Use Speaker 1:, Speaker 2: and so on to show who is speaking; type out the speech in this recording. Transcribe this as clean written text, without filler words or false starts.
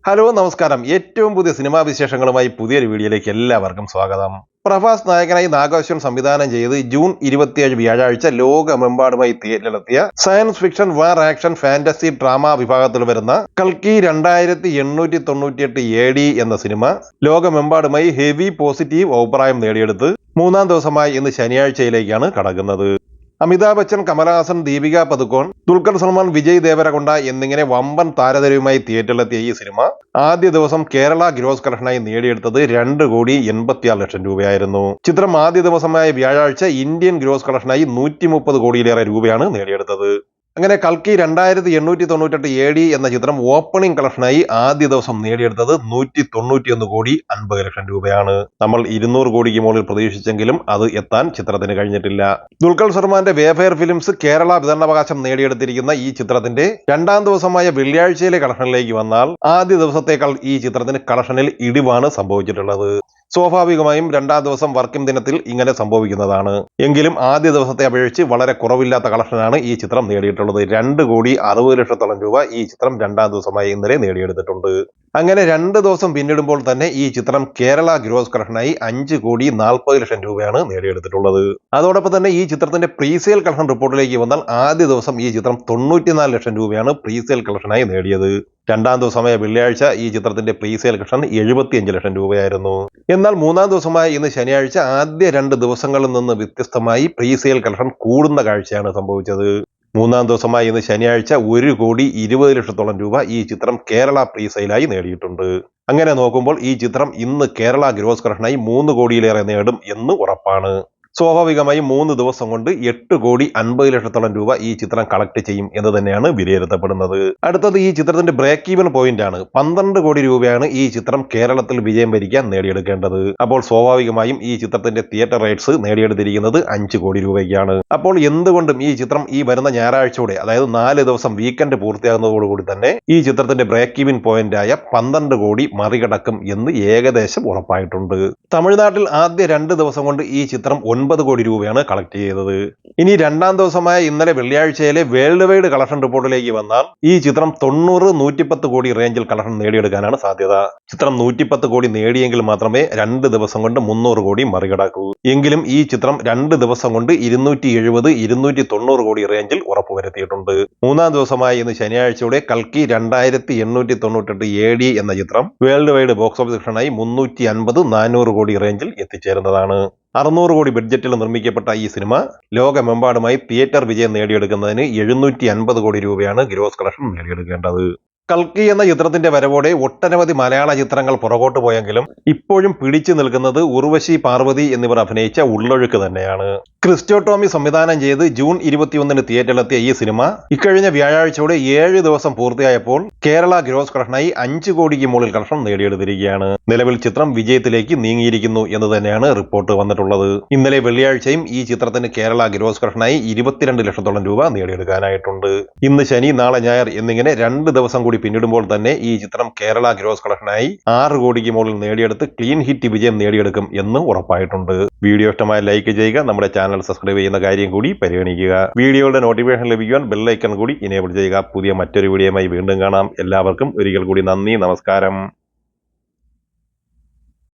Speaker 1: Hello നമസ്കാരം. ഏറ്റവും പുതിയ സിനിമാ വിശേഷങ്ങളുമായി പുതിയൊരു വീഡിയോയിലേക്ക് എല്ലാവർക്കും സ്വാഗതം. പ്രഭാസ് നായകനായി നാഗാശ്വൻ സംവിധാനം ചെയ്ത് ജൂൺ 27 വ്യാഴാഴ്ച ലോകമെമ്പാടുമായി തിയേറ്ററിലെത്തിയ സയൻസ് ഫിക്ഷൻ, വാർ, ആക്ഷൻ, ഫാന്റസി, ഡ്രാമ വിഭാഗത്തിൽ വരുന്ന കൽക്കി 2898 AD എന്ന സിനിമ ലോകമെമ്പാടുമായി ഹെവി പോസിറ്റീവ് അഭിപ്രായം നേടിയെടുത്ത് മൂന്നാം ദിവസമായി ഇന്ന് ശനിയാഴ്ചയിലേക്കാണ് കടക്കുന്നത്. അമിതാഭ് ബച്ചൻ, കമലഹാസൻ, ദീപിക പദുക്കോൺ, ദുൽഖർ സൽമാൻ, വിജയ് ദേവരകൊണ്ട എന്നിങ്ങനെ വമ്പൻ താരനിരയുമായി തിയേറ്ററിലെത്തിയ ഈ സിനിമ ആദ്യ ദിവസം കേരള ഗ്രോസ് കളക്ഷനായി നേടിയെടുത്തത് 2,86,00,000 രൂപയായിരുന്നു. ചിത്രം ആദ്യ ദിവസമായ വ്യാഴാഴ്ച ഇന്ത്യൻ ഗ്രോസ് കളക്ഷനായി 130 കോടിയിലേറെ രൂപയാണ് നേടിയെടുത്തത്. അങ്ങനെ കൽക്കി 2898 AD എന്ന ചിത്രം ഓപ്പണിംഗ് കളക്ഷനായി ആദ്യ ദിവസം നേടിയെടുത്തത് 191 കോടി 50 ലക്ഷം രൂപയാണ്. നമ്മൾ 200 കോടിക്ക് മുകളിൽ പ്രതീക്ഷിച്ചെങ്കിലും അത് എത്താൻ ചിത്രത്തിന് കഴിഞ്ഞിട്ടില്ല. ദുൽഖർ സൽമാന്റെ വേഫെയർ ഫിലിംസ് കേരള വിതരണാവകാശം നേടിയെടുത്തിരിക്കുന്ന ഈ ചിത്രത്തിന്റെ രണ്ടാം ദിവസമായ വെള്ളിയാഴ്ചയിലെ കളക്ഷനിലേക്ക് വന്നാൽ ആദ്യ ദിവസത്തേക്കാൾ ഈ ചിത്രത്തിന് കളക്ഷനിൽ ഇടിവാണ് സംഭവിച്ചിട്ടുള്ളത്. സ്വാഭാവികമായും രണ്ടാം ദിവസം വർക്കിംഗ് ദിനത്തിൽ ഇങ്ങനെ സംഭവിക്കുന്നതാണ്. എങ്കിലും ആദ്യ ദിവസത്തെ അപേക്ഷിച്ച് വളരെ കുറവില്ലാത്ത കളക്ഷനാണ് ഈ ചിത്രം നേടിയിട്ടുള്ളത്. 2,60,00,000 രൂപ ഈ ചിത്രം രണ്ടാം ദിവസമായി ഇന്നലെ നേടിയെടുത്തിട്ടുണ്ട്. അങ്ങനെ 2 ദിവസം പിന്നിടുമ്പോൾ തന്നെ ഈ ചിത്രം കേരള ഗ്രോസ് കളക്ഷനായി 5,40,00,000 രൂപയാണ് നേടിയെടുത്തിട്ടുള്ളത്. അതോടൊപ്പം തന്നെ ഈ ചിത്രത്തിന്റെ പ്രീസെയിൽ കളക്ഷൻ റിപ്പോർട്ടിലേക്ക് വന്നാൽ ആദ്യ ദിവസം ഈ ചിത്രം 94 ലക്ഷം രൂപയാണ് പ്രീസെയിൽ കളക്ഷനായി നേടിയത്. രണ്ടാം ദിവസമായ വെള്ളിയാഴ്ച ഈ ചിത്രത്തിന്റെ പ്രീസെയിൽ കളക്ഷൻ 75 ലക്ഷം രൂപയായിരുന്നു. എന്നാൽ മൂന്നാം ദിവസമായ ഇന്ന് ശനിയാഴ്ച ആദ്യ 2 ദിവസങ്ങളിൽ നിന്ന് വ്യത്യസ്തമായി പ്രീസെയിൽ കളക്ഷൻ കൂടുന്ന കാഴ്ചയാണ് സംഭവിച്ചത്. മൂന്നാം ദിവസമായ ഇന്ന് ശനിയാഴ്ച 1,20,00,000 രൂപ ഈ ചിത്രം കേരള പ്രീസെയിലായി നേടിയിട്ടുണ്ട്. അങ്ങനെ നോക്കുമ്പോൾ ഈ ചിത്രം ഇന്ന് കേരള ഗ്രോസ് കളക്ഷനായി 3 കോടിയിലേറെ നേടും എന്ന് ഉറപ്പാണ്. സ്വാഭാവികമായും 3 ദിവസം കൊണ്ട് 8,50,00,000 രൂപ ഈ ചിത്രം കളക്ട് ചെയ്യും എന്ന് തന്നെയാണ് വിലയിരുത്തപ്പെടുന്നത്. അടുത്തത് ഈ ചിത്രത്തിന്റെ ബ്രേക്ക് ഈവൻ പോയിന്റ് ആണ്. 12 കോടി രൂപയാണ് ഈ ചിത്രം കേരളത്തിൽ വിജയം വരിക്കാൻ നേടിയെടുക്കേണ്ടത്. അപ്പോൾ സ്വാഭാവികമായും ഈ ചിത്രത്തിന്റെ തിയേറ്റർ റൈറ്റ്സ് നേടിയെടുത്തിരിക്കുന്നത് 5 കോടി രൂപയ്ക്കാണ്. അപ്പോൾ എന്തുകൊണ്ടും ഈ ചിത്രം ഈ വരുന്ന ഞായറാഴ്ചയോടെ, അതായത് 4 ദിവസം വീക്കെൻഡ് പൂർത്തിയാകുന്നതോടുകൂടി തന്നെ ഈ ചിത്രത്തിന്റെ ബ്രേക്ക് ഈവൻ പോയിന്റ് ആയ 12 കോടി മറികടക്കും എന്ന് ഏകദേശം ഉറപ്പായിട്ടുണ്ട്. തമിഴ്നാട്ടിൽ ആദ്യ 2 ദിവസം കൊണ്ട് ഈ ചിത്രം 9 കോടി രൂപയാണ് കളക്ട് ചെയ്തത്. ഇനി രണ്ടാം ദിവസമായ ഇന്നലെ വെള്ളിയാഴ്ചയിലെ വേൾഡ് വൈഡ് കളക്ഷൻ റിപ്പോർട്ടിലേക്ക് വന്നാൽ ഈ ചിത്രം 90-110 കോടി റേഞ്ചിൽ കളക്ഷൻ നേടിയെടുക്കാനാണ് സാധ്യത. ചിത്രം 110 കോടി നേടിയെങ്കിൽ മാത്രമേ 2 ദിവസം കൊണ്ട് 300 കോടി മറികടക്കൂ. എങ്കിലും ഈ ചിത്രം 2 ദിവസം കൊണ്ട് 270-290 കോടി റേഞ്ചിൽ ഉറപ്പുവരുത്തിയിട്ടുണ്ട്. മൂന്നാം ദിവസമായ ഇന്ന് ശനിയാഴ്ചയോടെ കൽക്കി 2898 AD എന്ന ചിത്രം വേൾഡ് വൈഡ് ബോക്സ് ഓഫീസ് കളക്ഷനായി 350-400 കോടി റേഞ്ചിൽ എത്തിച്ചേരുന്നതാണ്. 600 കോടി ബഡ്ജറ്റിൽ നിർമ്മിക്കപ്പെട്ട ഈ സിനിമ ലോകമെമ്പാടുമായി തിയേറ്റർ വിജയം നേടിയെടുക്കുന്നതിന് 750 കോടി രൂപയാണ് ഗ്രോസ് കളക്ഷൻ നേടിയെടുക്കേണ്ടത്. കൽക്കി എന്ന ചിത്രത്തിന്റെ വരവോടെ ഒട്ടനവധി മലയാള ചിത്രങ്ങൾ പുറകോട്ട് പോയെങ്കിലും ഇപ്പോഴും പിടിച്ചു നിൽക്കുന്നത് ഉർവശി, പാർവതി എന്നിവർ അഭിനയിച്ച ഉള്ളൊഴുക്ക് തന്നെയാണ്. ക്രിസ്റ്റോ ടോമി സംവിധാനം ചെയ്ത് ജൂൺ 21 തിയേറ്ററിലെത്തിയ ഈ സിനിമ ഇക്കഴിഞ്ഞ വ്യാഴാഴ്ചയോടെ 7 ദിവസം പൂർത്തിയായപ്പോൾ കേരള ഗ്രോസ് കളക്ഷനായി 5 കോടിക്ക് മുകളിൽ കളക്ഷൻ നേടിയെടുത്തിരിക്കുകയാണ്. നിലവിൽ ചിത്രം വിജയത്തിലേക്ക് നീങ്ങിയിരിക്കുന്നു എന്ന് തന്നെയാണ് റിപ്പോർട്ട് വന്നിട്ടുള്ളത്. ഇന്നലെ വെള്ളിയാഴ്ചയും ഈ ചിത്രത്തിന് കേരള ഗ്രോസ് കളക്ഷനായി 22 ലക്ഷത്തോളം രൂപ നേടിയെടുക്കാനായിട്ടുണ്ട്. ഇന്ന് ശനി, നാളെ ഞായർ എന്നിങ്ങനെ 2 ദിവസം കൂടി പിന്നിടുമ്പോൾ തന്നെ ഈ ചിത്രം കേരള ഗ്രോസ് കളക്ഷനായി 6 കോടിക്ക് മുകളിൽ നേടിയെടുത്ത് ക്ലീൻ ഹിറ്റ് വിജയം നേടിയെടുക്കും എന്ന് ഉറപ്പായിട്ടുണ്ട്. വീഡിയോ ഇഷ്ടമായ ലൈക്ക് ചെയ്യുക, നമ്മുടെ ചാനൽ സബ്സ്ക്രൈബ് ചെയ്യുന്ന കാര്യം കൂടി പരിഗണിക്കുക. വീഡിയോയുടെ നോട്ടിഫിക്കേഷൻ ലഭിക്കുവാൻ ബെൽ ഐക്കൺ കൂടി ഇനേബിൾ ചെയ്യുക. പുതിയ മറ്റൊരു വീഡിയോയുമായി വീണ്ടും കാണാം. എല്ലാവർക്കും ഒരിക്കൽ കൂടി നന്ദി, നമസ്കാരം.